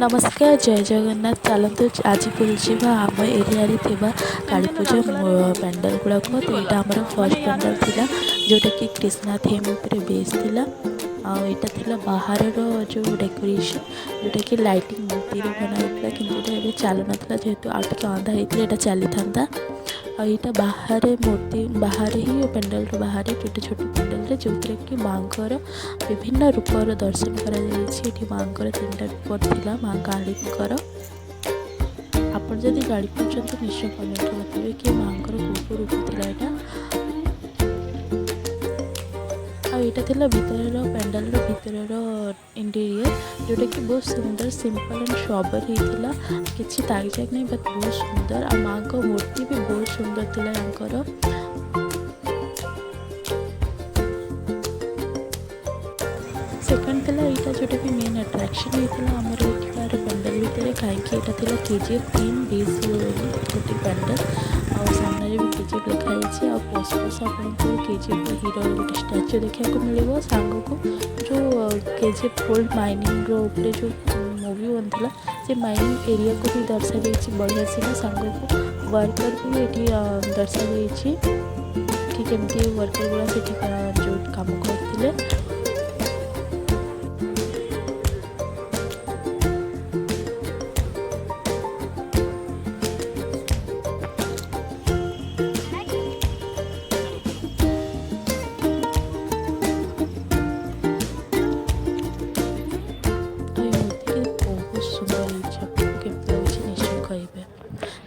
नमस्कार जय जगन्नाथ चलतु आज बुलूँ आम एरिया काली पूजा पेंडल गुड़ाक तो यहाँ आम फर्स्ट पेंडल थिला जोटा कि कृष्णा थीम उपर बेस थिला आईटा थिला बाहर जो डेकोरेशन जोटा कि लाइटिंग मूर्ति बनाई कि चलु ना जेहेतु आगे अंधा होता है चली था आईटा बाहर मूर्ति बाहर ही पेंडल बाहर छोटे छोटे पेंडल जो कि माँ विभिन्न रूपर दर्शन कर माँ तीन रूप था माँ कालीकर आप जब गाड़ी पहुँचते निश्चय कमेंट बताइए कि माँ को रूप था यहाँ आईटा थिला भितर पेंडल भितर इंटीरियर जोटा कि बहुत सुंदर सिंपल एंड सबर होता किसी ताकजाक नहीं बट बहुत सुंदर आ माँ को मूर्ति भी बहुत सुंदर थिला यहाँ सेकंड थिला यहाँ जोटा कि मेन अट्राक्शन होता आमर एठार पेंडल भितर कहीं यहाँ KGF 3 बेस गोटे पेंडल सामने भी KGF लिखाई आ पशुपश आपको KGF हीरो गोटे स्टाच्यू देखा मिले सांग को जो KGF गोल्ड माइनिंग रे जो मूवी बनता से माइनिंग एरिया को भी दर्शा बढ़िया से सांग को वर्कर भी ये दर्शा कि केमती वर्कर गुड़ा से जो कम करते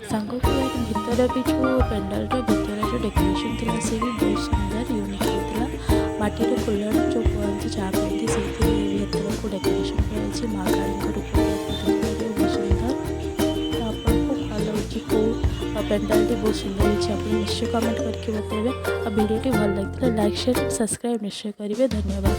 सांग को भितर भी जो पेंडल भितर जो डेकोरेशन थी सी भी बहुत सुंदर यूनिक होता माटीर कुलर जो कहते चा पीती से भितर को डेकोरेशन कर माँ काली रूप बहुत सुंदर तो आपको भल लगे कौ पेंडल बहुत सुंदर होती आप निश्चय कमेंट करके बताइए आ वीडियो भल लगी लाइक शेयर सब्सक्राइब निश्चय करेंगे धन्यवाद।